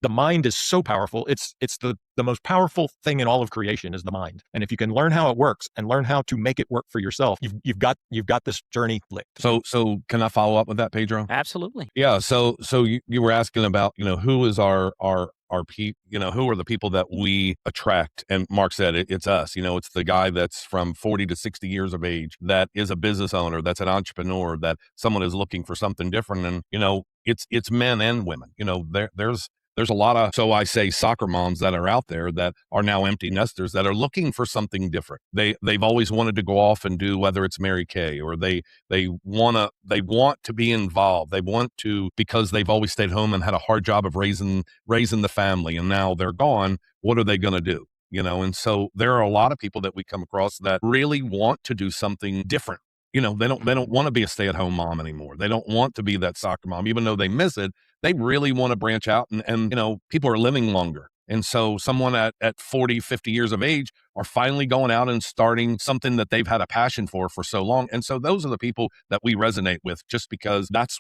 the mind is so powerful. It's the most powerful thing in all of creation is the mind. And if you can learn how it works and learn how to make it work for yourself, you've got this journey licked. So can I follow up with that, Pedro? Absolutely. Yeah. So you were asking about, who is our who are the people that we attract? And Mark said it's us. It's the guy that's from 40 to 60 years of age that is a business owner, that's an entrepreneur, that someone is looking for something different. And it's men and women. There's a lot of, so I say, soccer moms that are out there that are now empty nesters that are looking for something different. They've always wanted to go off and do, whether it's Mary Kay, or they want to be involved. They want to, because they've always stayed home and had a hard job of raising the family, and now they're gone. What are they going to do? And so there are a lot of people that we come across that really want to do something different. They don't want to be a stay-at-home mom anymore. They don't want to be that soccer mom, even though they miss it. They really want to branch out, and people are living longer. And so someone at 40, 50 years of age are finally going out and starting something that they've had a passion for so long. And so those are the people that we resonate with, just because that's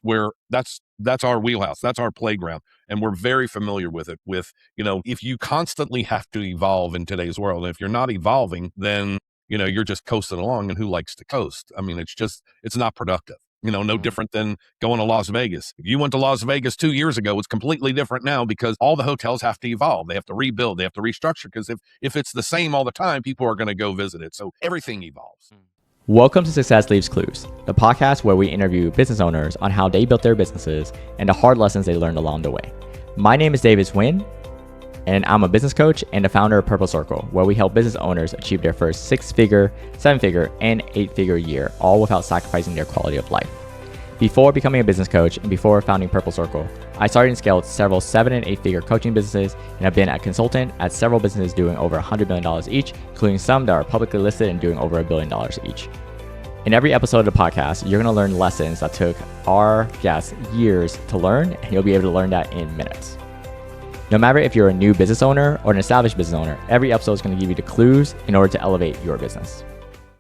our wheelhouse. That's our playground. And we're very familiar with it. If you constantly have to evolve in today's world, and if you're not evolving, then you're just coasting along, and who likes to coast? I mean, it's not productive. No different than going to Las Vegas. If you went to Las Vegas 2 years ago, it's completely different now, because all the hotels have to evolve. They have to rebuild. They have to restructure, because if it's the same all the time, people are going to go visit it. So everything evolves. Welcome to Success Leaves Clues, the podcast where we interview business owners on how they built their businesses and the hard lessons they learned along the way. My name is David Wynn, and I'm a business coach and the founder of Purple Circle, where we help business owners achieve their first 6-figure, 7-figure, and 8-figure year, all without sacrificing their quality of life. Before becoming a business coach and before founding Purple Circle, I started and scaled several 7- and 8-figure coaching businesses, and have been a consultant at several businesses doing over $100 million each, including some that are publicly listed and doing over $1 billion each. In every episode of the podcast, you're going to learn lessons that took our guests years to learn, and you'll be able to learn that in minutes. No matter if you're a new business owner or an established business owner, every episode is going to give you the clues in order to elevate your business.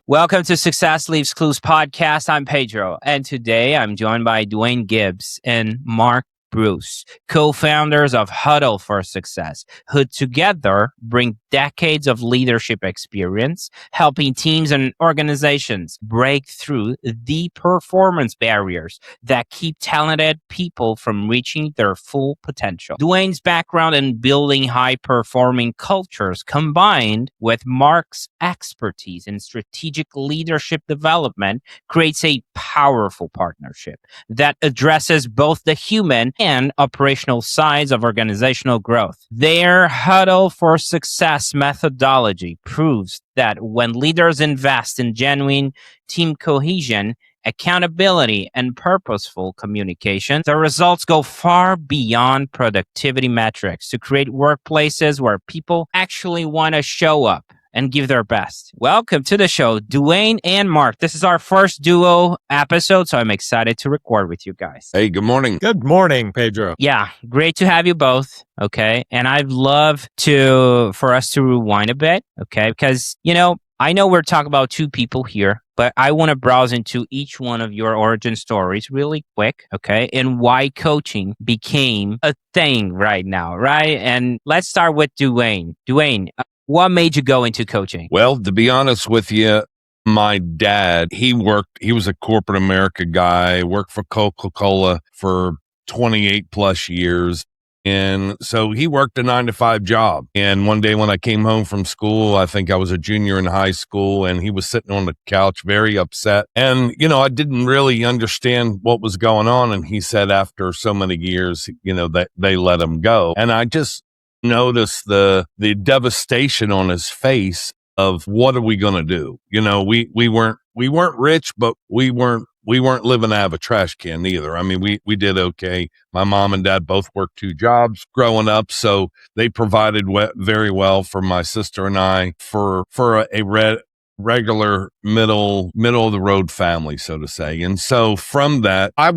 Welcome to Success Leaves Clues podcast. I'm Pedro, and today I'm joined by Duane Gibbs and Mark Bruce, co-founders of Huddle for Success, who together bring decades of leadership experience, helping teams and organizations break through the performance barriers that keep talented people from reaching their full potential. Duane's background in building high-performing cultures, combined with Mark's expertise in strategic leadership development, creates a powerful partnership that addresses both the human and operational sides of organizational growth. Their Huddle for Success methodology proves that when leaders invest in genuine team cohesion, accountability, and purposeful communication, the results go far beyond productivity metrics to create workplaces where people actually want to show up and give their best. Welcome to the show, Duane and Mark. This is our first duo episode, so I'm excited to record with you guys. Hey, good morning. Good morning, Pedro. Yeah, great to have you both. Okay, and I'd love for us to rewind a bit. Okay, because I know we're talking about two people here, but I want to browse into each one of your origin stories really quick, okay? And why coaching became a thing right now, right? And let's start with Duane. Duane, what made you go into coaching? Well, to be honest with you, my dad, he was a corporate America guy, worked for Coca-Cola for 28 plus years. And so he worked a 9-to-5 job. And one day when I came home from school, I think I was a junior in high school, and he was sitting on the couch, very upset. And, I didn't really understand what was going on. And he said after so many years, that they let him go. And I just noticed the devastation on his face of what are we going to do? We weren't rich, but we weren't living out of a trash can either. I mean, we did okay. My mom and dad both worked 2 jobs growing up, so they provided very well for my sister and I for a regular middle of the road family, so to say. And so from that, I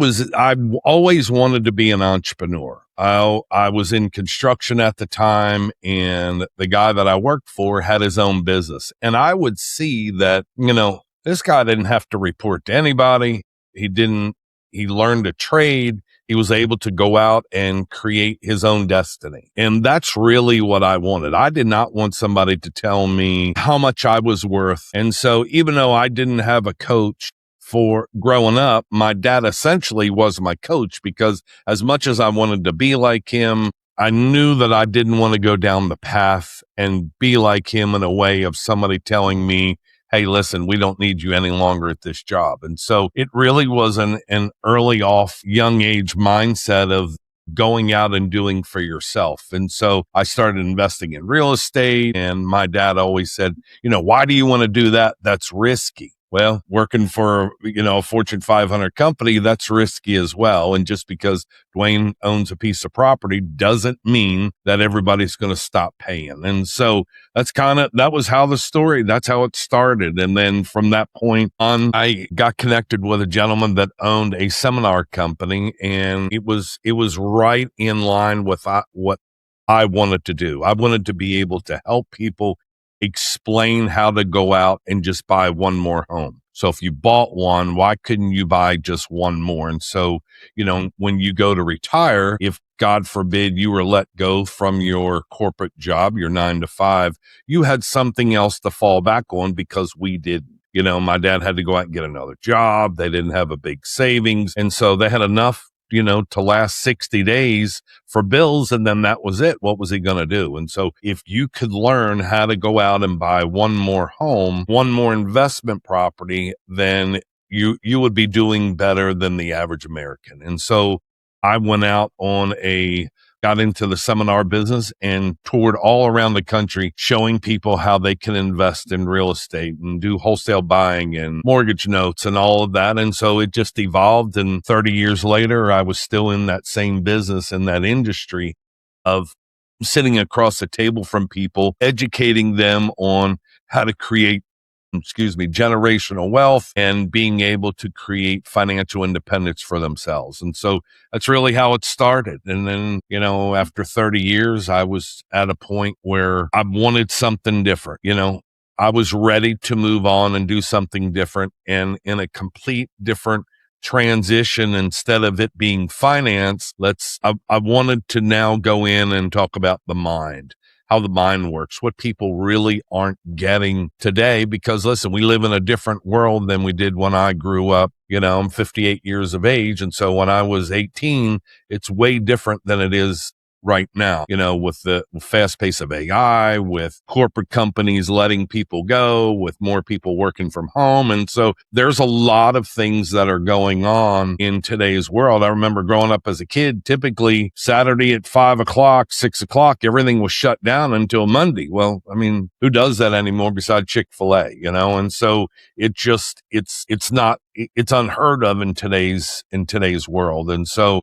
always wanted to be an entrepreneur. I was in construction at the time, and the guy that I worked for had his own business. And I would see that, this guy didn't have to report to anybody. He learned a trade. he was able to go out and create his own destiny. And that's really what I wanted. I did not want somebody to tell me how much I was worth. And so even though I didn't have a coach for growing up, my dad essentially was my coach, because as much as I wanted to be like him, I knew that I didn't want to go down the path and be like him in a way of somebody telling me, hey, listen, we don't need you any longer at this job. And so it really was an early off, young age mindset of going out and doing for yourself. And so I started investing in real estate, and my dad always said, why do you want to do that? That's risky. Well, working for, a Fortune 500 company, that's risky as well. And just because Duane owns a piece of property doesn't mean that everybody's going to stop paying. And so that was how that's how it started. And then from that point on, I got connected with a gentleman that owned a seminar company, and it was right in line with what I wanted to do. I wanted to be able to help people explain how to go out and just buy one more home. So if you bought one, why couldn't you buy just one more? And so, when you go to retire, if God forbid you were let go from your corporate job, your 9 to 5, you had something else to fall back on, because we did. My dad had to go out and get another job. They didn't have a big savings. And so they had enough to last 60 days for bills. And then that was it. What was he going to do? And so if you could learn how to go out and buy one more home, one more investment property, then you would be doing better than the average American. And so I went out got into the seminar business and toured all around the country, showing people how they can invest in real estate and do wholesale buying and mortgage notes and all of that. And so it just evolved. And 30 years later, I was still in that same business, in that industry of sitting across the table from people, educating them on how to create generational wealth and being able to create financial independence for themselves. And so that's really how it started. And then, after 30 years, I was at a point where I wanted something different. I was ready to move on and do something different, and in a complete different transition. Instead of it being finance, I wanted to now go in and talk about the mind, how the mind works, what people really aren't getting today. Because listen, we live in a different world than we did when I grew up. I'm 58 years of age. And so when I was 18, it's way different than it is right now, with the fast pace of AI, with corporate companies letting people go, with more people working from home. And so there's a lot of things that are going on in today's world. I remember growing up as a kid, typically Saturday at 5:00, 6:00, everything was shut down until Monday. Well, who does that anymore besides Chick-fil-A, And so it's unheard of in today's world. And so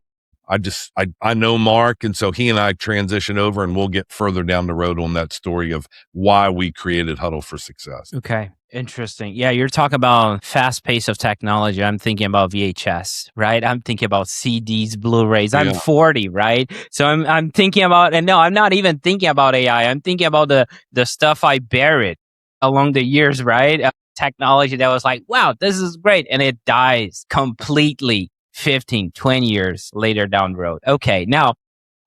I know Mark, and so he and I transition over, and we'll get further down the road on that story of why we created Huddle for Success. Okay. Interesting. Yeah, you're talking about fast pace of technology. I'm thinking about VHS, right? I'm thinking about CDs, Blu-rays. I'm 40, right? So I'm thinking about, and no, I'm not even thinking about AI. I'm thinking about the stuff I buried along the years, right? Technology that was like, wow, this is great. And it dies completely 15, 20 years later down the road. Okay, now.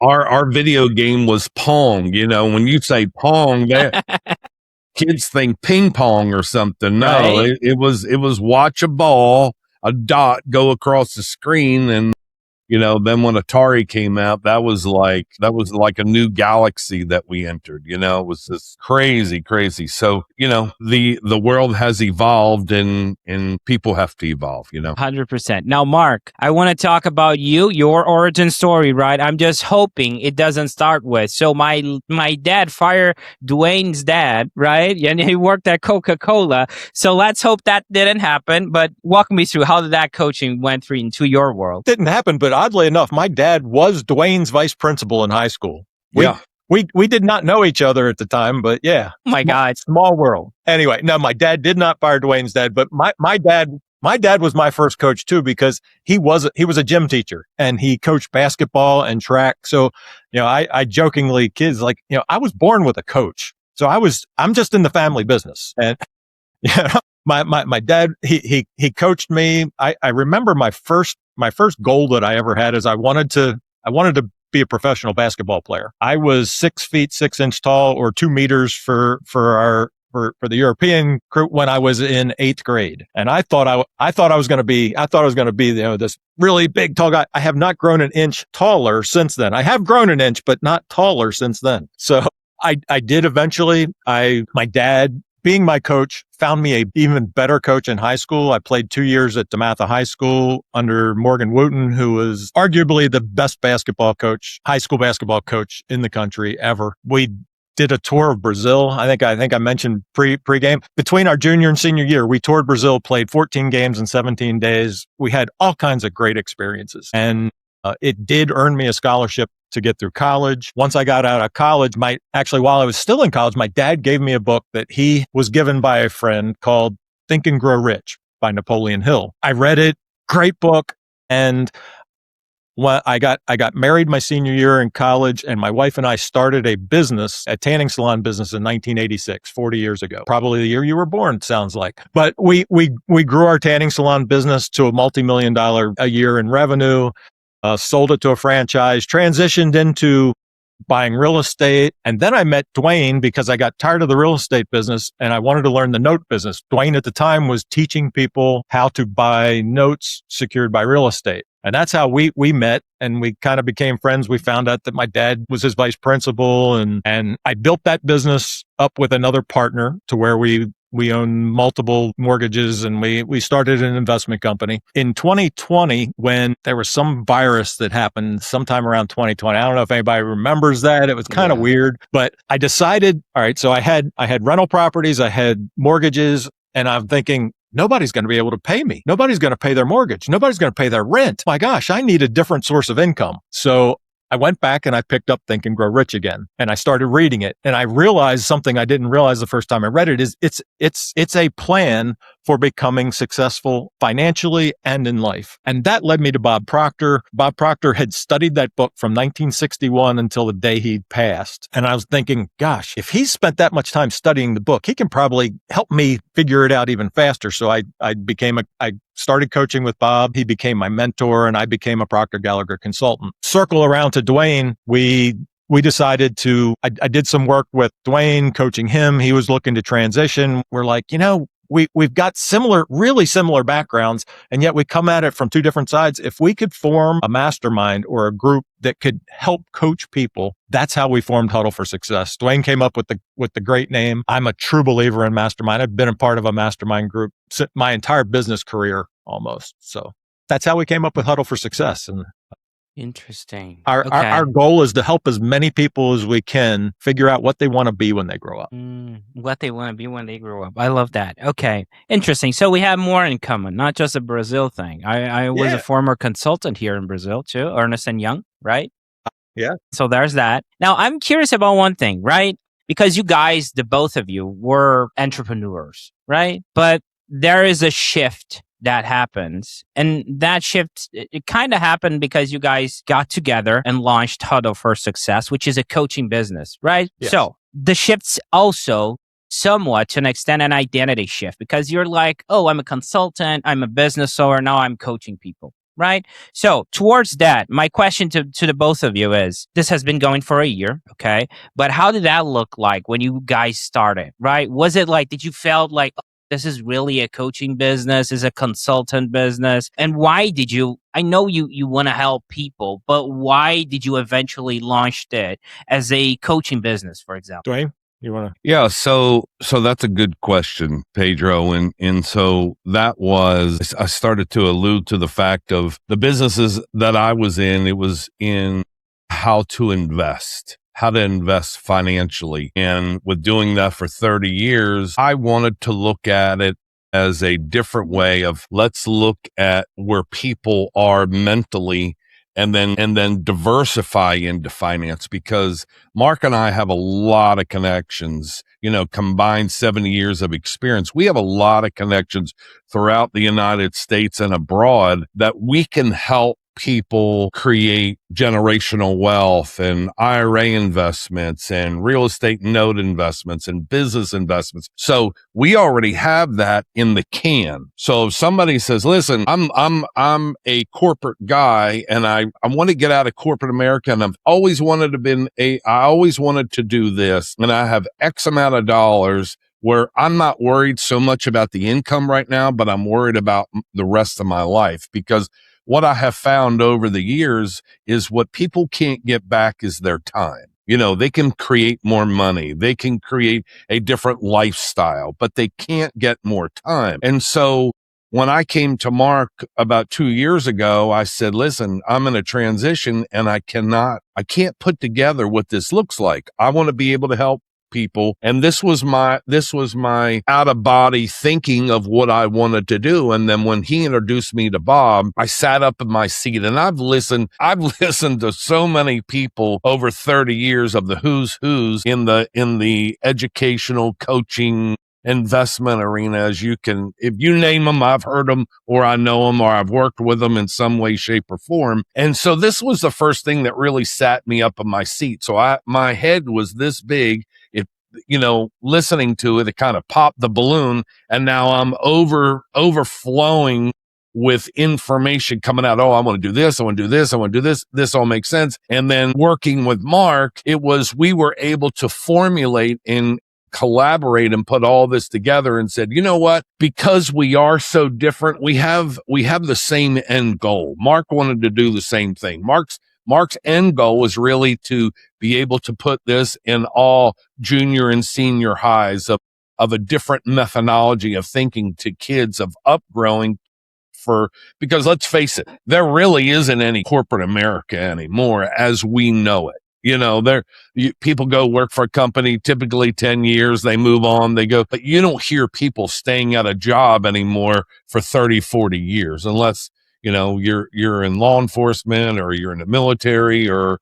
Our video game was Pong. When you say Pong, kids think ping pong or something. No, right? it was watch a ball, a dot go across the screen. And then when Atari came out, that was like a new galaxy that we entered. It was just crazy. So, the world has evolved, and people have to evolve, 100%. Now, Mark, I want to talk about your origin story, right? I'm just hoping it doesn't start with, so my dad fired Duane's dad, right? And he worked at Coca-Cola. So let's hope that didn't happen. But walk me through how did that coaching went through into your world? Didn't happen, but oddly enough, my dad was Duane's vice principal in high school. We did not know each other at the time, but yeah. Oh my God. Small world. Anyway, no, my dad did not fire Duane's dad, but my dad was my first coach too, because he was a gym teacher, and he coached basketball and track. So, I jokingly, kids like, I was born with a coach. So I'm just in the family business, and my dad, he coached me. I remember my first goal that I ever had is I wanted to be a professional basketball player. I was 6 feet 6 inches tall, or 2 meters for the European crew when I was in 8th grade. And I thought I was going to be, this really big, tall guy. I have not grown an inch taller since then. I have grown an inch, but not taller since then. So I did eventually. My dad, being my coach, found me a even better coach in high school. I played 2 years at DeMatha High School under Morgan Wooten, who was arguably the best high school basketball coach in the country ever. We did a tour of Brazil. I think I mentioned pre-game. Between our junior and senior year, we toured Brazil, played 14 games in 17 days. We had all kinds of great experiences. And it did earn me a scholarship to get through college. Once I got out of college, while I was still in college, my dad gave me a book that he was given by a friend called Think and Grow Rich by Napoleon Hill. I read it, great book. And when I got married my senior year in college, and my wife and I started a tanning salon business in 1986, 40 years ago. Probably the year you were born, sounds like. But we grew our tanning salon business to a multi-million-dollar a year in revenue. Sold it to a franchise, transitioned into buying real estate. And then I met Duane because I got tired of the real estate business and I wanted to learn the note business. Duane at the time was teaching people how to buy notes secured by real estate. And that's how we met, and we kind of became friends. We found out that my dad was his vice principal, and I built that business up with another partner to where we own multiple mortgages, and we started an investment company. In 2020, when there was some virus that happened sometime around 2020, I don't know if anybody remembers that. It was kind of weird, but I decided, all right, so I had rental properties, I had mortgages, and I'm thinking, nobody's going to be able to pay me. Nobody's going to pay their mortgage. Nobody's going to pay their rent. My gosh, I need a different source of income. So I went back and I picked up Think and Grow Rich again, and I started reading it. And I realized something I didn't realize the first time I read it is it's a plan for becoming successful financially and in life. And that led me to Bob Proctor. Bob Proctor had studied that book from 1961 until the day he passed. And I was thinking, gosh, if he spent that much time studying the book, he can probably help me figure it out even faster. So I started coaching with Bob. He became my mentor, and I became a Proctor Gallagher consultant. Circle around to Duane. We decided I did some work with Duane, coaching him. He was looking to transition. We're like, we've got really similar backgrounds, and yet we come at it from two different sides. If we could form a mastermind or a group that could help coach people, that's how we formed Huddle for Success. Duane came up with the great name. I'm a true believer in mastermind. I've been a part of a mastermind group my entire business career almost. So that's how we came up with Huddle for Success. And interesting. Our goal is to help as many people as we can figure out what they want to be when they grow up. What they want to be when they grow up. I love that. Okay. Interesting. So we have more in common, not just a Brazil thing. I was a former consultant here in Brazil too, Ernst & Young, right? Yeah. So there's that. Now I'm curious about one thing, right? Because you guys, the both of you, were entrepreneurs, right? But there is a shift that happens. And that shift, it kind of happened because you guys got together and launched Huddle for Success, which is a coaching business, right? Yes. So the shift's also somewhat, to an extent, an identity shift, because you're like, oh, I'm a consultant, I'm a business owner, now I'm coaching people, right? So towards that, my question to the both of you is, this has been going for a year, okay? But how did that look like when you guys started, right? Was it like, did you felt like, this is really a coaching business, is a consultant business? And why did you, I know you want to help people, but why did you eventually launch it as a coaching business, for example? Duane, you want to? Yeah, so that's a good question, Pedro. And so that was, I started to allude to the fact of the businesses that I was in, it was in how to invest financially. And with doing that for 30 years, I wanted to look at it as a different way of, let's look at where people are mentally and then diversify into finance, because Mark and I have a lot of connections, combined 70 years of experience. We have a lot of connections throughout the United States and abroad that we can help people create generational wealth and IRA investments and real estate note investments and business investments. So we already have that in the can. So if somebody says, listen, I'm a corporate guy and I want to get out of corporate America and I always wanted to do this and I have X amount of dollars where I'm not worried so much about the income right now, but I'm worried about the rest of my life, because what I have found over the years is what people can't get back is their time. You know, they can create more money. They can create a different lifestyle, but they can't get more time. And so when I came to Mark about 2 years ago, I said, listen, I'm in a transition and I can't put together what this looks like. I want to be able to help people. And this was my out of body thinking of what I wanted to do. And then when he introduced me to Bob, I sat up in my seat and I've listened to so many people over 30 years of the who's in the educational coaching investment arena. If you name them, I've heard them or I know them or I've worked with them in some way, shape or form. And so this was the first thing that really sat me up in my seat. So my head was this big. Listening to it, it kind of popped the balloon, and now I'm overflowing with information coming out. Oh, I want to do this. I want to do this. I want to do this. This all makes sense. And then working with Mark, we were able to formulate and collaborate and put all this together and said, you know what? Because we are so different, we have the same end goal. Mark wanted to do the same thing. Mark's end goal was really to be able to put this in all junior and senior highs of a different methodology of thinking to kids, of upgrowing because let's face it, there really isn't any corporate America anymore as we know it. You know, people go work for a company, typically 10 years, they move on, they go, but you don't hear people staying at a job anymore for 30, 40 years, unless, you're in law enforcement or you're in the military or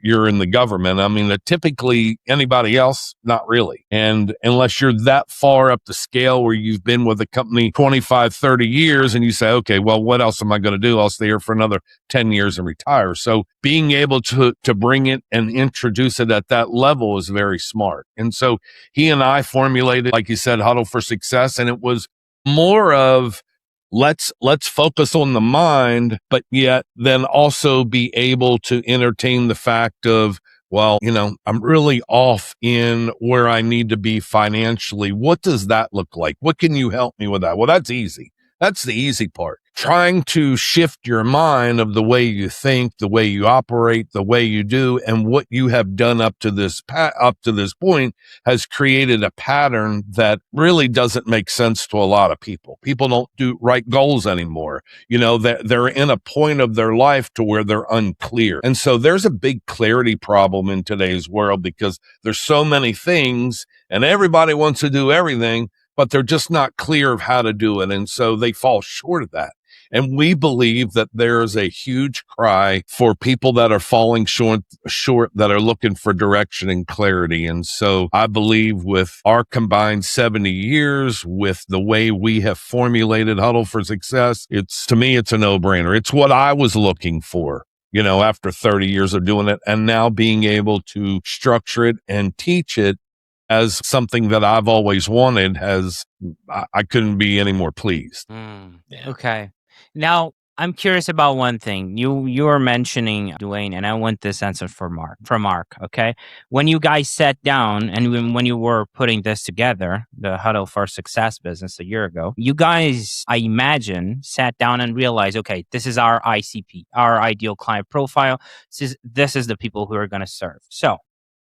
you're in the government. I mean, typically anybody else, not really. And unless you're that far up the scale where you've been with a company 25, 30 years and you say, okay, well, what else am I going to do? I'll stay here for another 10 years and retire. So being able to bring it and introduce it at that level is very smart. And so he and I formulated, like you said, Huddle for Success. And it was more of, let's focus on the mind, but yet then also be able to entertain the fact of, well, I'm really off in where I need to be financially. What does that look like? What can you help me with that? Well, that's easy. That's the easy part. Trying to shift your mind of the way you think, the way you operate, the way you do, and what you have done up to this point has created a pattern that really doesn't make sense to a lot of people. People don't do right goals anymore. They're in a point of their life to where they're unclear. And so there's a big clarity problem in today's world because there's so many things and everybody wants to do everything, but they're just not clear of how to do it. And so they fall short of that. And we believe that there is a huge cry for people that are falling short, that are looking for direction and clarity. And so I believe with our combined 70 years, with the way we have formulated Huddle for Success, to me, it's a no-brainer. It's what I was looking for, after 30 years of doing it, and now being able to structure it and teach it as something that I've always wanted. I couldn't be any more pleased. Okay. Now, I'm curious about one thing. You were mentioning Duane, and I want this answer from Mark. Okay, when you guys sat down and when you were putting this together, the Huddle for Success business a year ago, you guys, I imagine, sat down and realized, okay, this is our ICP, our ideal client profile. This is the people who are going to serve. So,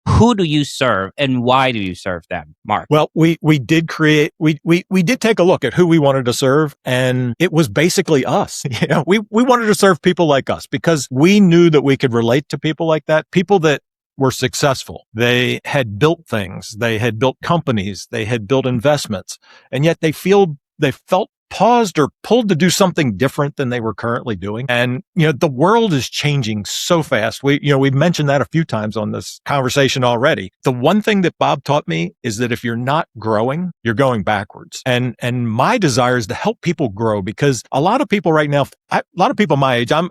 who do you serve and why do you serve them, Mark? Well, we did take a look at who we wanted to serve, and it was basically us. We wanted to serve people like us because we knew that we could relate to people like that, people that were successful. They had built things, they had built companies, they had built investments, and yet they felt paused or pulled to do something different than they were currently doing. And, the world is changing so fast. We've mentioned that a few times on this conversation already. The one thing that Bob taught me is that if you're not growing, you're going backwards. And my desire is to help people grow because a lot of people right now, a lot of people my age, I'm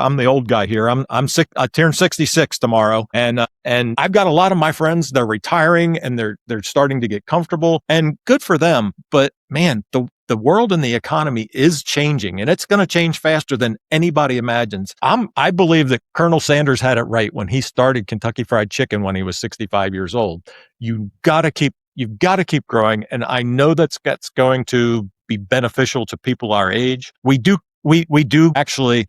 I'm the old guy here. I turn 66 tomorrow, and I've got a lot of my friends. They're retiring and they're starting to get comfortable, and good for them. But man, the world and the economy is changing, and it's going to change faster than anybody imagines. I believe that Colonel Sanders had it right when he started Kentucky Fried Chicken when he was 65 years old. You've got to keep growing, and I know that's going to be beneficial to people our age. We do actually.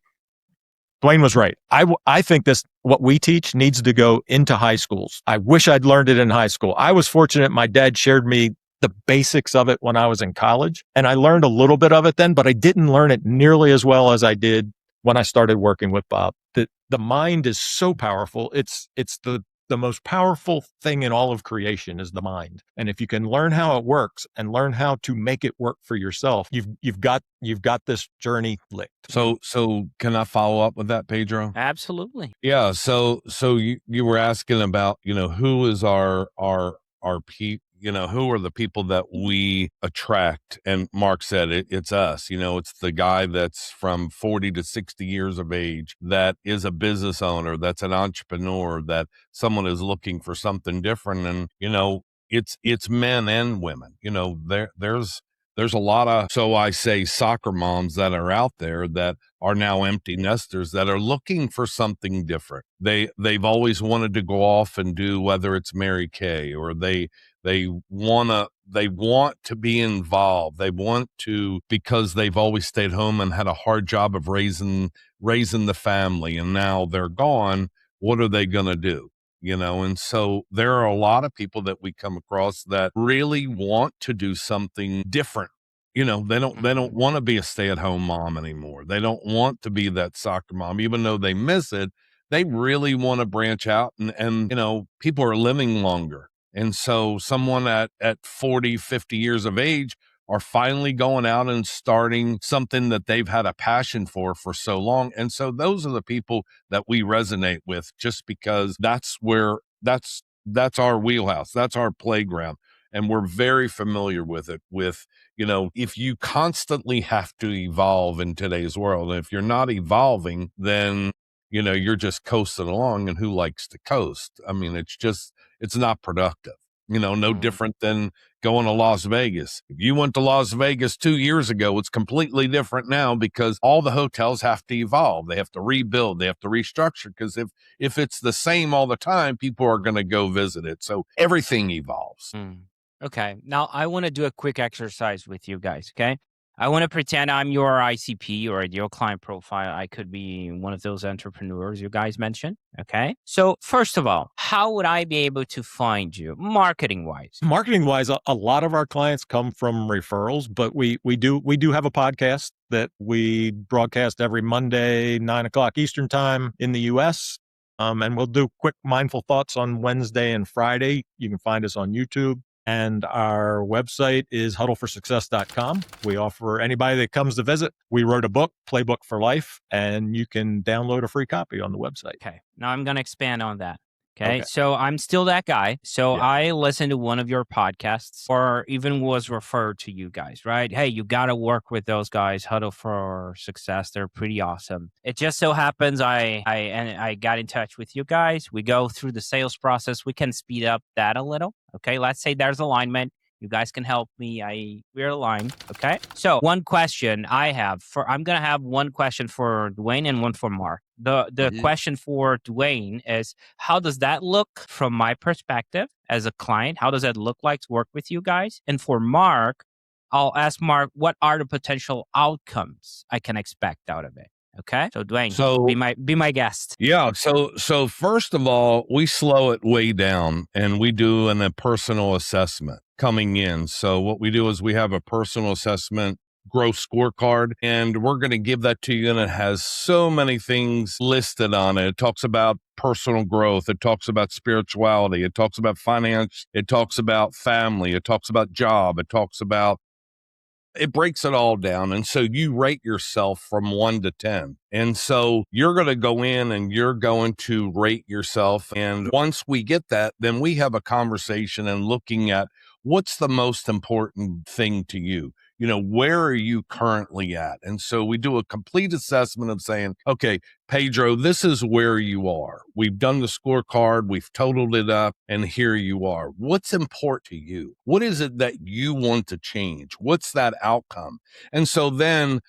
Duane was right. I think what we teach needs to go into high schools. I wish I'd learned it in high school. I was fortunate. My dad shared me the basics of it when I was in college, and I learned a little bit of it then, but I didn't learn it nearly as well as I did when I started working with Bob. The mind is so powerful. It's the most powerful thing in all of creation is the mind. And if you can learn how it works and learn how to make it work for yourself, you've got this journey licked. So can I follow up with that, Pedro? Absolutely. Yeah. So you were asking about, who is our people, who are the people that we attract? And Mark said it's us. It's the guy that's from 40 to 60 years of age that is a business owner, that's an entrepreneur, that someone is looking for something different. And, it's men and women. There's a lot of, so I say, soccer moms that are out there that are now empty nesters that are looking for something different. They've always wanted to go off and do, whether it's Mary Kay, or they want to be involved. They want to, because they've always stayed home and had a hard job of raising the family, and now they're gone. What are they going to do? And so there are a lot of people that we come across that really want to do something different. They don't want to be a stay-at-home mom anymore. They don't want to be that soccer mom, even though they miss it. They really want to branch out, and people are living longer. And so someone at 40, 50 years of age are finally going out and starting something that they've had a passion for so long. And so those are the people that we resonate with, just because that's our wheelhouse. That's our playground. And we're very familiar with it. If you constantly have to evolve in today's world, and if you're not evolving, then, you're just coasting along. And who likes to coast? I mean, it's not productive. No different than going to Las Vegas. If you went to Las Vegas 2 years ago, it's completely different now, because all the hotels have to evolve. They have to rebuild. They have to restructure, because if it's the same all the time, people are going to go visit it. So everything evolves. Okay. Now I want to do a quick exercise with you guys. Okay. I want to pretend I'm your ICP or ideal client profile. I could be one of those entrepreneurs you guys mentioned. Okay. So first of all, how would I be able to find you marketing wise? Marketing wise, a lot of our clients come from referrals, but we do have a podcast that we broadcast every Monday, 9:00 Eastern time in the US. And we'll do quick mindful thoughts on Wednesday and Friday. You can find us on YouTube. And our website is huddleforsuccess.com. We offer anybody that comes to visit. We wrote a book, Playbook for Life, and you can download a free copy on the website. Okay. Now I'm going to expand on that. Okay. So I'm still that guy. So yeah. I listened to one of your podcasts, or even was referred to you guys, right? Hey, you got to work with those guys, Huddle for Success. They're pretty awesome. It just so happens I got in touch with you guys. We go through the sales process. We can speed up that a little. Okay. Let's say there's alignment. You guys can help me. We're aligned. Okay. So one question I have I'm going to have one question for Duane and one for Mark. The question for Duane is, how does that look from my perspective as a client? How does that look like to work with you guys? And for Mark, I'll ask Mark, what are the potential outcomes I can expect out of it? Okay. So Duane, be my guest. Yeah. So first of all, we slow it way down, and we do a personal assessment coming in. So what we do is we have a personal assessment growth scorecard, and we're going to give that to you. And it has so many things listed on it. It talks about personal growth. It talks about spirituality. It talks about finance. It talks about family. It talks about job. It breaks it all down. And so you rate yourself from 1 to 10. And so you're going to go in and you're going to rate yourself. And once we get that, then we have a conversation and looking at what's the most important thing to you. where are you currently at? And so we do a complete assessment of saying, okay, Pedro, this is where you are. We've done the scorecard, we've totaled it up, and here you are. What's important to you? What is it that you want to change? What's that outcome? And so then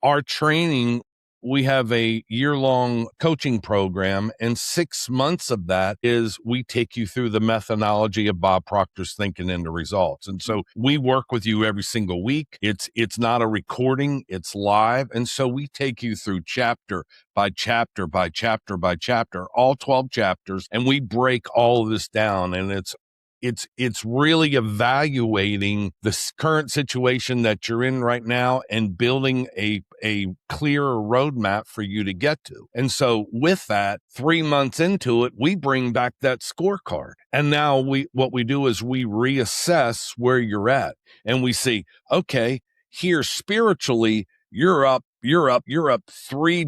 our training, we have a year-long coaching program, and 6 months of that is we take you through the methodology of Bob Proctor's Thinking into Results. And so we work with you every single week. It's not a recording, it's live. And so we take you through chapter by chapter by chapter by chapter, all 12 chapters, and we break all of this down. And it's really evaluating the current situation that you're in right now and building a clearer roadmap for you to get to. And so with that, 3 months into it, we bring back that scorecard. And now what we do is we reassess where you're at, and we see, okay, here spiritually, you're up 3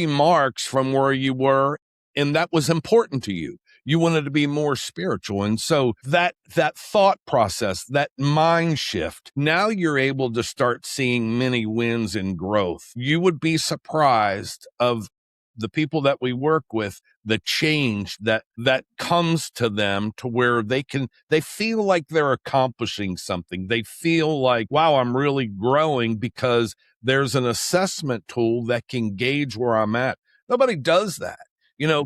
marks from where you were. And that was important to you. You wanted to be more spiritual. And so that thought process, that mind shift, now you're able to start seeing many wins and growth. You would be surprised of the people that we work with, the change that comes to them, to where they feel like they're accomplishing something. They feel like, wow, I'm really growing, because there's an assessment tool that can gauge where I'm at. Nobody does that.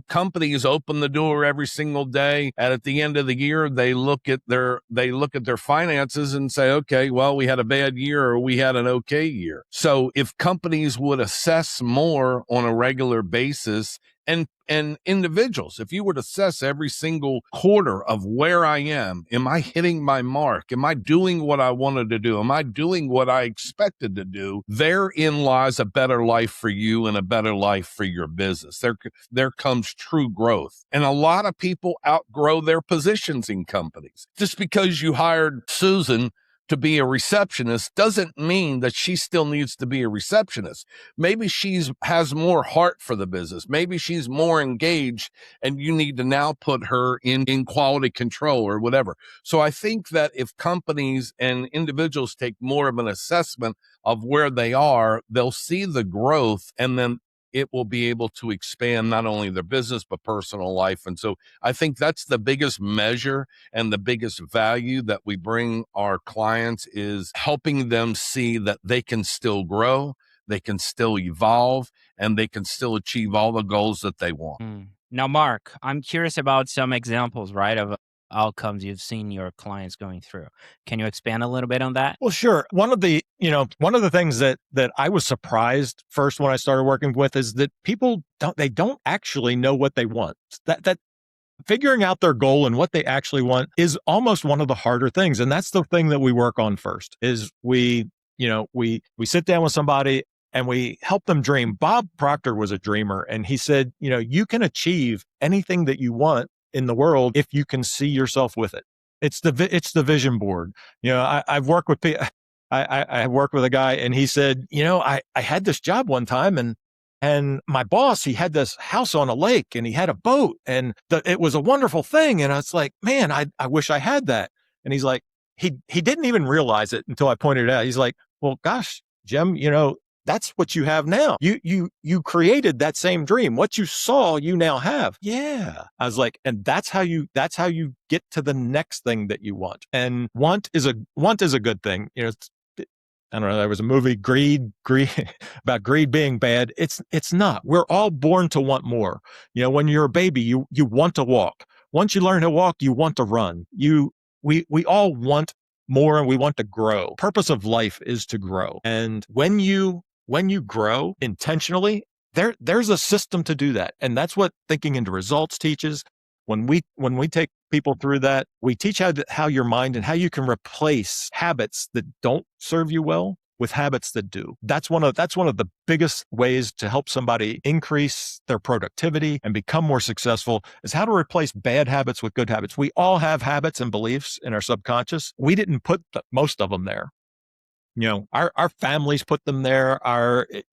Companies open the door every single day, and at the end of the year, they look at their finances and say, okay, well, we had a bad year or we had an okay year. So if companies would assess more on a regular basis, and individuals, if you would assess every single quarter of where I am I hitting my mark? Am I doing what I wanted to do? Am I doing what I expected to do? Therein lies a better life for you and a better life for your business. There comes true growth. And a lot of people outgrow their positions in companies. Just because you hired Susan to be a receptionist doesn't mean that she still needs to be a receptionist. Maybe has more heart for the business. Maybe she's more engaged, and you need to now put her in quality control or whatever. So I think that if companies and individuals take more of an assessment of where they are, they'll see the growth, and then it will be able to expand not only their business, but personal life. And so I think that's the biggest measure and the biggest value that we bring our clients, is helping them see that they can still grow, they can still evolve, and they can still achieve all the goals that they want. Now, Mark, I'm curious about some examples, right, of outcomes you've seen your clients going through. Can you expand a little bit on that? Well, sure. One of the things that I was surprised first when I started working with is that people don't actually know what they want. That figuring out their goal and what they actually want is almost one of the harder things. And that's the thing that we work on first, is we sit down with somebody and we help them dream. Bob Proctor was a dreamer, and he said, you can achieve anything that you want in the world if you can see yourself with it. It's the vision board. I've worked with people. I worked with a guy, and he said, I had this job one time, and my boss, he had this house on a lake, and he had a boat, and it was a wonderful thing. And I was like, man, I wish I had that. And he's like, he didn't even realize it until I pointed it out. He's like, well, gosh, Jim, that's what you have now. You created that same dream. What you saw, you now have. Yeah. I was like, and that's how you get to the next thing that you want. And want is a good thing. I don't know. There was a movie, Greed, about greed being bad. It's not. We're all born to want more. When you're a baby, you want to walk. Once you learn to walk, you want to run. We all want more, and we want to grow. Purpose of life is to grow. And when you grow intentionally, there's a system to do that. And that's what Thinking into Results teaches. When we take people through that, we teach how your mind and how you can replace habits that don't serve you well with habits that do. That's one of the biggest ways to help somebody increase their productivity and become more successful, is how to replace bad habits with good habits. We all have habits and beliefs in our subconscious. We didn't put most of them there. Our families put them there.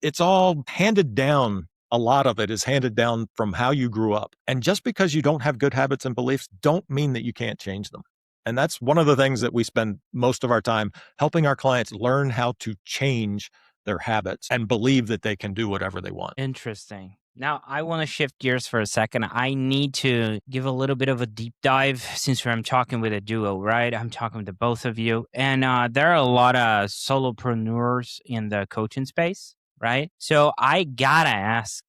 It's all handed down. A lot of it is handed down from how you grew up. And just because you don't have good habits and beliefs, don't mean that you can't change them. And that's one of the things that we spend most of our time helping our clients learn how to change their habits and believe that they can do whatever they want. Interesting. Now, I want to shift gears for a second. I need to give a little bit of a deep dive since I'm talking with a duo, right? I'm talking to both of you. And there are a lot of solopreneurs in the coaching space, right? So I got to ask,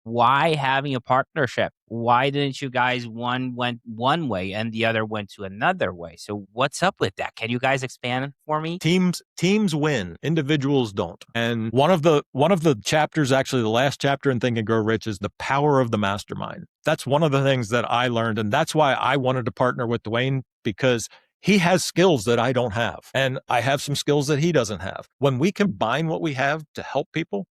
why having a partnership? Why didn't you guys, one went one way and the other went to another way? So what's up with that? Can you guys expand for me? Teams win, individuals don't. And one of the chapters, actually the last chapter in Think and Grow Rich, is the power of the mastermind. That's one of the things that I learned, and that's why I wanted to partner with Duane, because he has skills that I don't have, and I have some skills that he doesn't have. When we combine what we have to help people,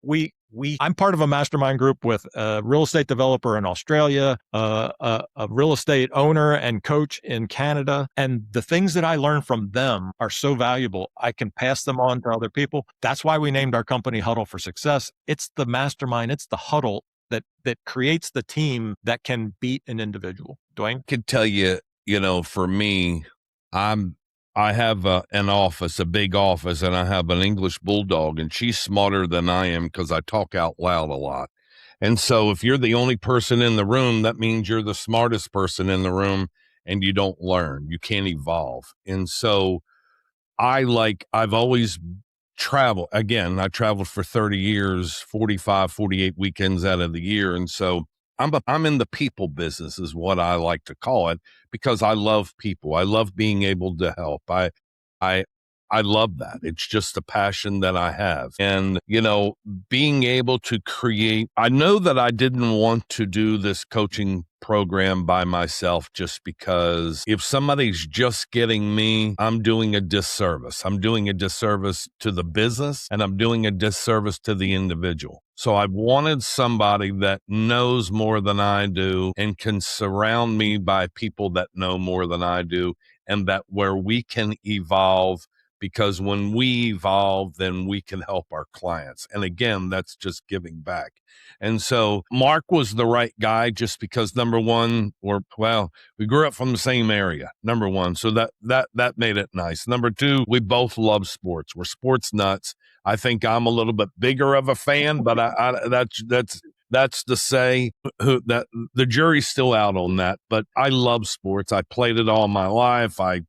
I'm part of a mastermind group with a real estate developer in Australia, a real estate owner and coach in Canada. And the things that I learned from them are so valuable. I can pass them on to other people. That's why we named our company Huddle for Success. It's the mastermind. It's the huddle that creates the team that can beat an individual. Duane? I could tell you, for me, I have an office, a big office, and I have an English bulldog, and she's smarter than I am because I talk out loud a lot. And so if you're the only person in the room, that means you're the smartest person in the room, and you don't learn. You can't evolve. And so I've always traveled. Again, I traveled for 30 years, 45, 48 weekends out of the year. And so I'm in the people business is what I like to call it, because I love people. I love being able to help. I love that. It's just a passion that I have. And, being able to create, I know that I didn't want to do this coaching program by myself just because if somebody's just getting me, I'm doing a disservice. I'm doing a disservice to the business, and I'm doing a disservice to the individual. So I wanted somebody that knows more than I do and can surround me by people that know more than I do, and that where we can evolve, because when we evolve, then we can help our clients. And again, that's just giving back. And so Mark was the right guy just because, number one, we grew up from the same area, number one. So that made it nice. Number two, we both love sports. We're sports nuts. I think I'm a little bit bigger of a fan, but that's to say that the jury's still out on that. But I love sports. I played it all my life. I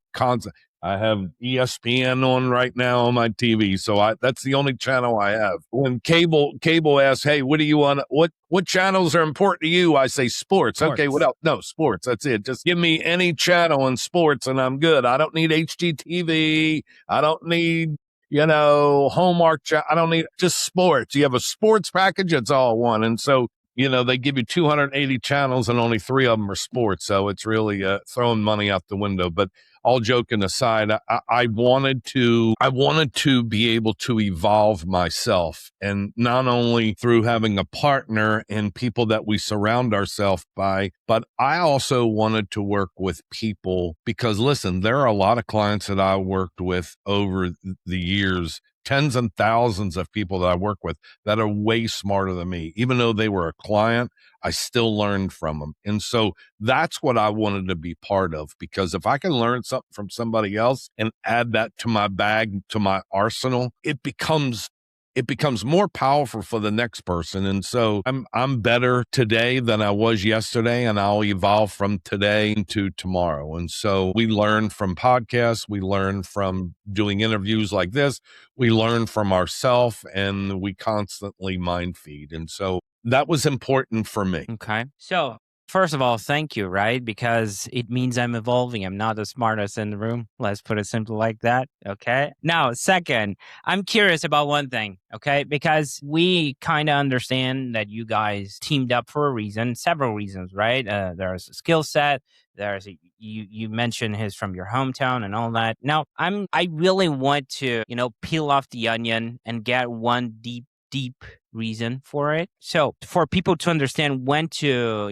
have ESPN on right now on my TV. So that's the only channel I have. When cable asks, hey, what do you want? What channels are important to you? I say sports. Okay, what else? No, sports. That's it. Just give me any channel in sports and I'm good. I don't need HGTV. I don't need, Hallmark. I don't need just sports. You have a sports package. It's all one. And so, they give you 280 channels and only 3 of them are sports. So it's really throwing money out the window. But all joking aside, I wanted to be able to evolve myself, and not only through having a partner and people that we surround ourselves by, but I also wanted to work with people because, listen, there are a lot of clients that I worked with over the years, tens and thousands of people that I work with that are way smarter than me. Even though they were a client, I still learned from them. And so that's what I wanted to be part of, because if I can learn something from somebody else and add that to my bag, to my arsenal, it becomes more powerful for the next person. And so I'm better today than I was yesterday, and I'll evolve from today into tomorrow. And so we learn from podcasts, we learn from doing interviews like this, we learn from ourselves, and we constantly mind feed. And so that was important for me. Okay. So first of all, thank you, right? Because it means I'm evolving. I'm not the smartest in the room. Let's put it simply like that. Okay. Now, second, I'm curious about one thing. Okay. Because we kind of understand that you guys teamed up for a reason, several reasons, right? There's a skill set. You mentioned his from your hometown and all that. Now, I really want to, peel off the onion and get one deep reason for it. So for people to understand when to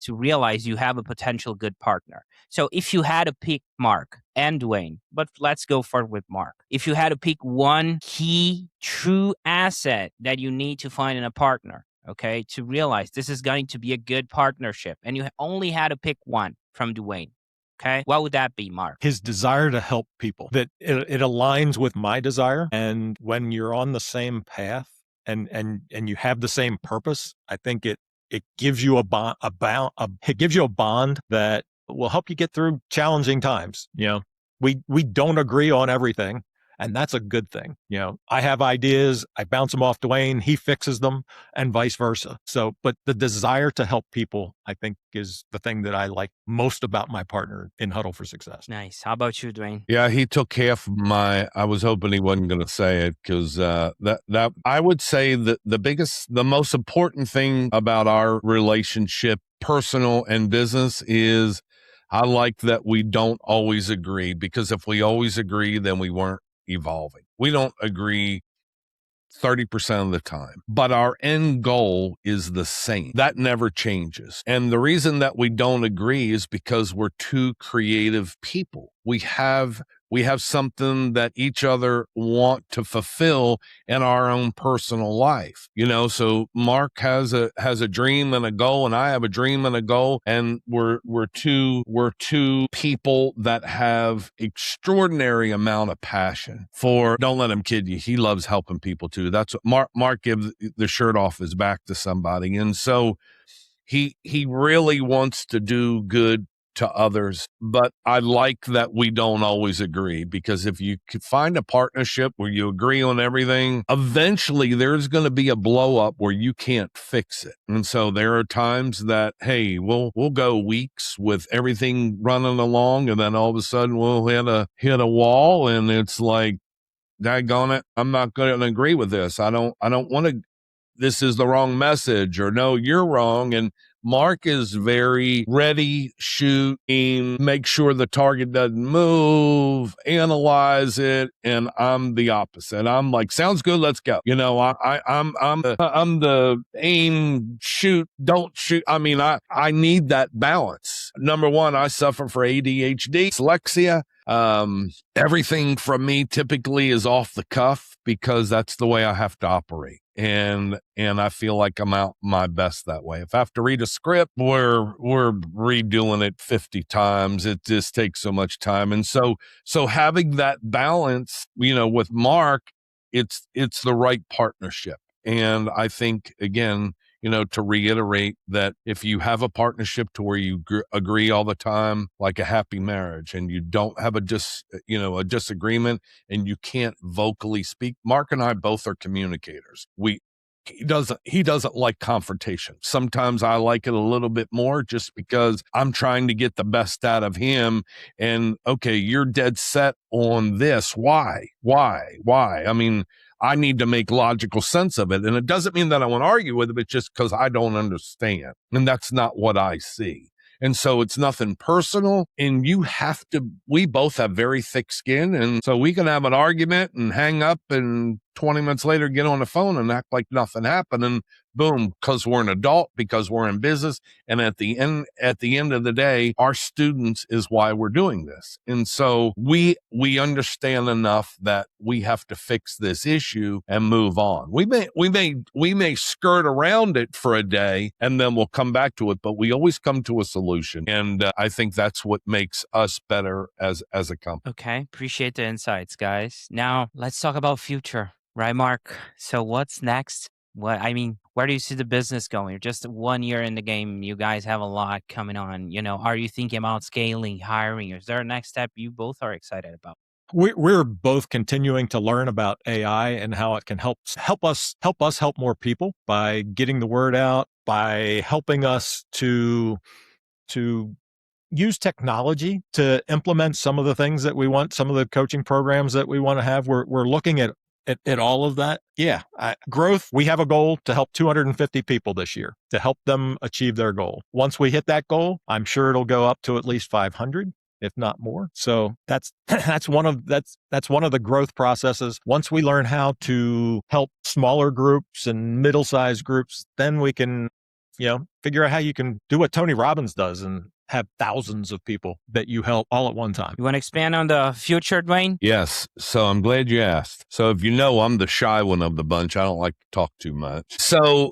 realize you have a potential good partner. So if you had to pick Mark and Duane, but let's go forward with Mark. If you had to pick one key true asset that you need to find in a partner, okay, to realize this is going to be a good partnership, and you only had to pick one from Duane, Okay. What would that be, Mark? His desire to help people, that it aligns with my desire. And when you're on the same path and you have the same purpose, I think it gives you it gives you a bond that will help you get through challenging times. We don't agree on everything, and that's a good thing. I have ideas, I bounce them off Duane, he fixes them, and vice versa. So, but the desire to help people, I think, is the thing that I like most about my partner in Huddle for Success. Nice. How about you, Duane? Yeah, he took half of I was hoping he wasn't going to say it, because that I would say that the most important thing about our relationship, personal and business, is I like that we don't always agree, because if we always agree, then we weren't evolving. We don't agree 30% of the time, but our end goal is the same. That never changes. And the reason that we don't agree is because we're two creative people. We have something that each other want to fulfill in our own personal life. So Mark has a dream and a goal, and I have a dream and a goal, and we're two people that have extraordinary amount of passion for, don't let him kid you, he loves helping people too. That's what Mark gives the shirt off his back to somebody. And so he really wants to do good to others, but I like that we don't always agree, because if you could find a partnership where you agree on everything, eventually there's going to be a blow up where you can't fix it. And so there are times that, hey, we'll go weeks with everything running along, and then all of a sudden we'll hit a wall, and it's like, daggone it, I'm not going to agree with this. I don't want to. This is the wrong message, or no, you're wrong. And Mark is very ready, shoot, aim, make sure the target doesn't move, analyze it. And I'm the opposite. I'm like, sounds good, let's go. I'm the aim, shoot, don't shoot. I mean, I need that balance. Number one, I suffer for ADHD, dyslexia. Everything from me typically is off the cuff, because that's the way I have to operate. And I feel like I'm out my best that way. If I have to read a script, we're redoing it 50 times. It just takes so much time. And so having that balance, with Mark, it's the right partnership. And I think, again, to reiterate that if you have a partnership to where you agree all the time, like a happy marriage, and you don't have a disagreement, and you can't vocally speak. Mark and I both are communicators. He doesn't like confrontation. Sometimes I like it a little bit more, just because I'm trying to get the best out of him. And okay, you're dead set on this. Why? I mean, I need to make logical sense of it. And it doesn't mean that I want to argue with it, but just because I don't understand. And that's not what I see. And so it's nothing personal. And we both have very thick skin. And so we can have an argument and hang up, and 20 minutes later get on the phone and act like nothing happened. And boom, because we're an adult, because we're in business. And at the end of the day, our students is why we're doing this. And so we understand enough that we have to fix this issue and move on. We may skirt around it for a day, and then we'll come back to it, but we always come to a solution. And I think that's what makes us better as a company. Okay. Appreciate the insights, guys. Now let's talk about future. Right, Mark? So what's next? Where do you see the business going? You're just 1 year in the game. You guys have a lot coming on. Are you thinking about scaling, hiring? Is there a next step you both are excited about? We're both continuing to learn about AI and how it can help us help more people by getting the word out, by helping us to use technology to implement some of the things that we want, some of the coaching programs that we want to have. We're looking at all of that. Yeah. Growth. We have a goal to help 250 people this year, to help them achieve their goal. Once we hit that goal, I'm sure it'll go up to at least 500, if not more. So that's one of the growth processes. Once we learn how to help smaller groups and middle-sized groups, then we can, figure out how you can do what Tony Robbins does and have thousands of people that you help all at one time. You want to expand on the future, Duane? Yes. So I'm glad you asked. So if I'm the shy one of the bunch. I don't like to talk too much. So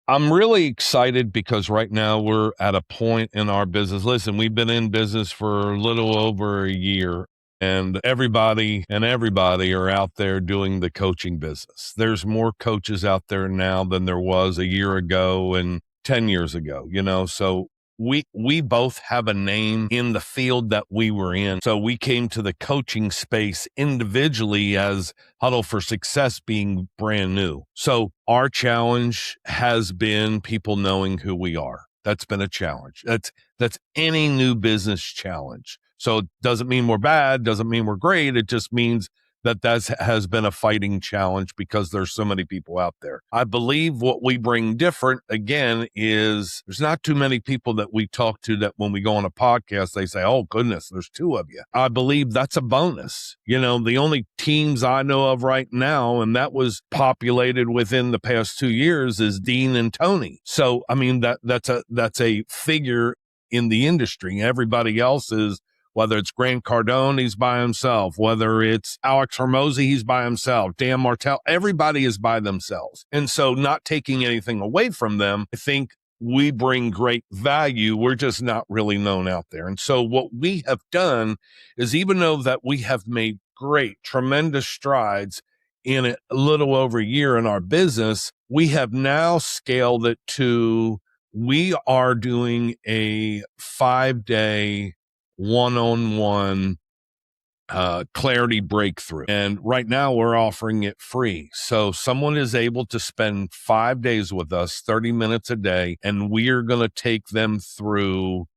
I'm really excited because right now we're at a point in our business. Listen, we've been in business for a little over a year, and everybody are out there doing the coaching business. There's more coaches out there now than there was a year ago and 10 years ago, so we both have a name in the field that we were in. So we came to the coaching space individually as Huddle for Success being brand new. So our challenge has been people knowing who we are. That's been a challenge. That's any new business challenge. So it doesn't mean we're bad, doesn't mean we're great. It just means that has been a fighting challenge because there's so many people out there. I believe what we bring different, again, is there's not too many people that we talk to that when we go on a podcast, they say, oh, goodness, there's two of you. I believe that's a bonus. The only teams I know of right now, and that was populated within the past 2 years, is Dean and Tony. So, I mean, that's a figure in the industry. Everybody else is, whether it's Grant Cardone, he's by himself. Whether it's Alex Hormozy, he's by himself. Dan Martell, everybody is by themselves. And so not taking anything away from them, I think we bring great value. We're just not really known out there. And so what we have done is, even though that we have made great, tremendous strides in a little over a year in our business, we have now scaled it to, we are doing a 5-day one-on-one clarity breakthrough. And right now we're offering it free. So someone is able to spend 5 days with us, 30 minutes a day, and we're going to take them through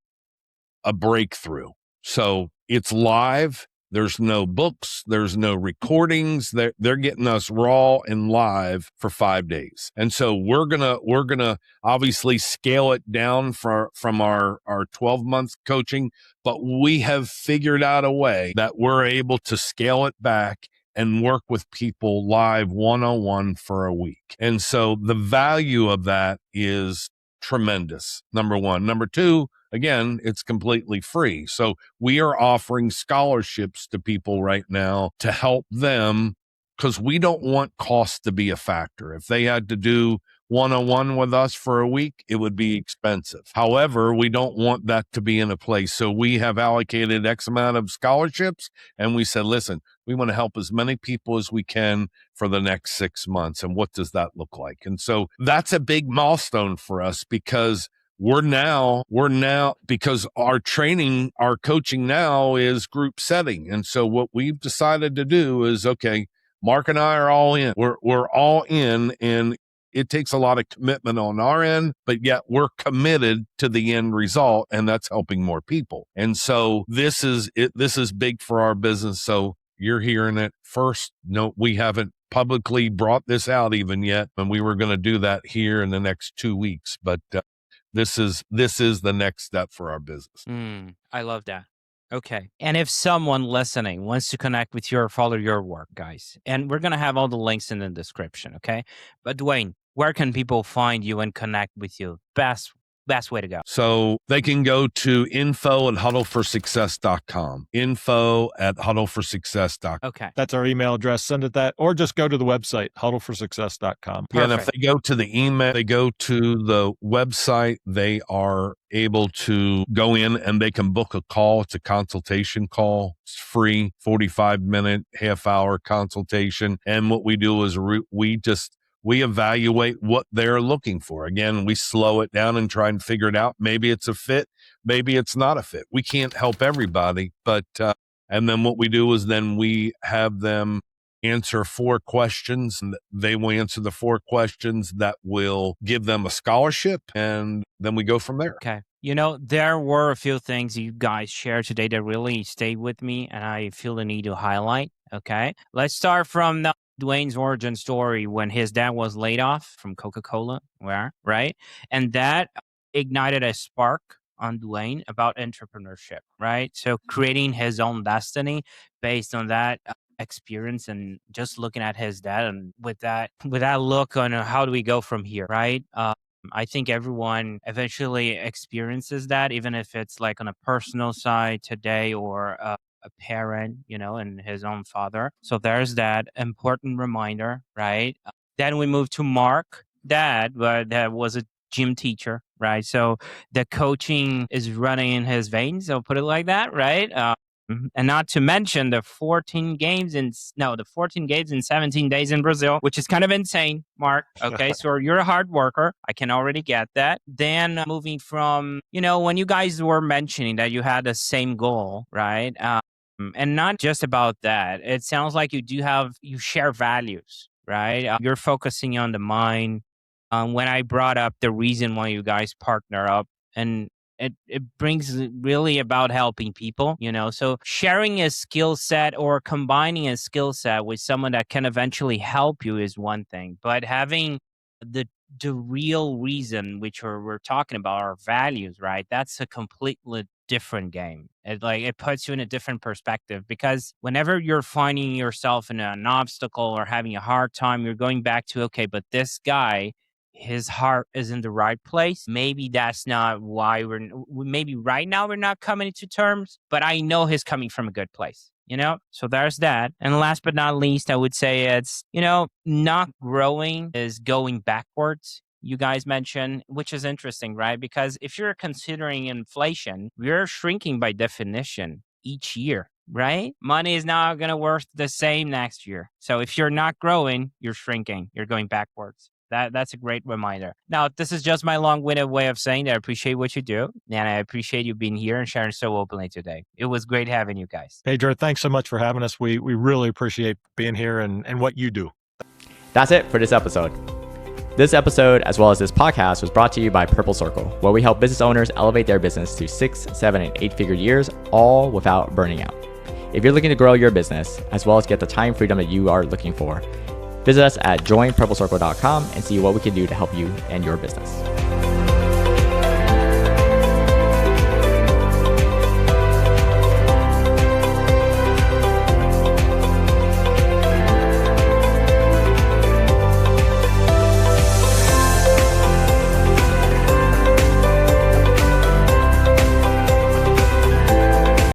a breakthrough. So it's live. There's no books. There's no recordings. They're getting us raw and live for 5 days. And so we're gonna obviously scale it down from our 12-month coaching, but we have figured out a way that we're able to scale it back and work with people live one-on-one for a week. And so the value of that is tremendous. Number one. Number two, again, it's completely free. So we are offering scholarships to people right now to help them, because we don't want cost to be a factor. If they had to do one-on-one with us for a week, it would be expensive. However, we don't want that to be in a place. So we have allocated X amount of scholarships, and we said, listen, we want to help as many people as we can for the next 6 months. And what does that look like? And so that's a big milestone for us, because we're now because our coaching now is group setting. And so what we've decided to do is, okay, Mark and I are all in. We're all in, and it takes a lot of commitment on our end, but yet we're committed to the end result, and that's helping more people. And so this is big for our business. So you're hearing it first. No, we haven't publicly brought this out even yet, and we were going to do that here in the next 2 weeks, but this is the next step for our business. I love that. Okay. And if someone listening wants to connect with you or follow your work, guys, and we're going to have all the links in the description, okay? But Duane, where can people find you and connect with you? Best way to go. So they can go to info@huddleforsuccess.com. info@huddleforsuccess.com. Okay. That's our email address. Send it that, or just go to the website, huddleforsuccess.com. Yeah, and if they go to the email, they go to the website, they are able to go in and they can book a call. It's a consultation call. It's free, 45-minute, half-hour consultation. And what we do is we evaluate what they're looking for. Again, we slow it down and try and figure it out. Maybe it's a fit. Maybe it's not a fit. We can't help everybody, but, and then what we do is then we have them answer 4 questions, and they will answer the 4 questions that will give them a scholarship, and then we go from there. Okay. There were a few things you guys shared today that really stayed with me, and I feel the need to highlight. Okay. Let's start from Duane's origin story when his dad was laid off from Coca-Cola, right? And that ignited a spark on Duane about entrepreneurship, right? So creating his own destiny based on that experience, and just looking at his dad and with that look on how do we go from here, right? I think everyone eventually experiences that, even if it's like on a personal side today, or a parent, and his own father. So there's that important reminder, right? Then we move to Mark. dad, but that was a gym teacher, right? So the coaching is running in his veins. I'll put it like that, right? And not to mention the 14 games in 17 days in Brazil, which is kind of insane, Mark. Okay, so you're a hard worker. I can already get that. Then moving from, when you guys were mentioning that you had the same goal, right? And not just about that. It sounds like you share values, right? You're focusing on the mind. When I brought up the reason why you guys partner up, and it brings really about helping people, so sharing a skill set or combining a skill set with someone that can eventually help you is one thing, but having the real reason, which we're talking about, our values, right? That's a completely different game. It puts you in a different perspective, because whenever you're finding yourself in an obstacle or having a hard time, you're going back to, okay, but this guy, his heart is in the right place. Maybe that's not why maybe right now we're not coming to terms, but I know he's coming from a good place, So there's that. And last but not least, I would say it's, not growing is going backwards. You guys mentioned, which is interesting, right? Because if you're considering inflation, we're shrinking by definition each year, right? Money is not going to worth the same next year. So if you're not growing, you're shrinking, you're going backwards. That's a great reminder. Now, this is just my long-winded way of saying that I appreciate what you do, and I appreciate you being here and sharing so openly today. It was great having you guys. Pedro, thanks so much for having us. We really appreciate being here and what you do. That's it for this episode. This episode, as well as this podcast, was brought to you by Purple Circle, where we help business owners elevate their business to 6, 7, and 8-figure years, all without burning out. If you're looking to grow your business, as well as get the time freedom that you are looking for, visit us at joinpurplecircle.com and see what we can do to help you and your business.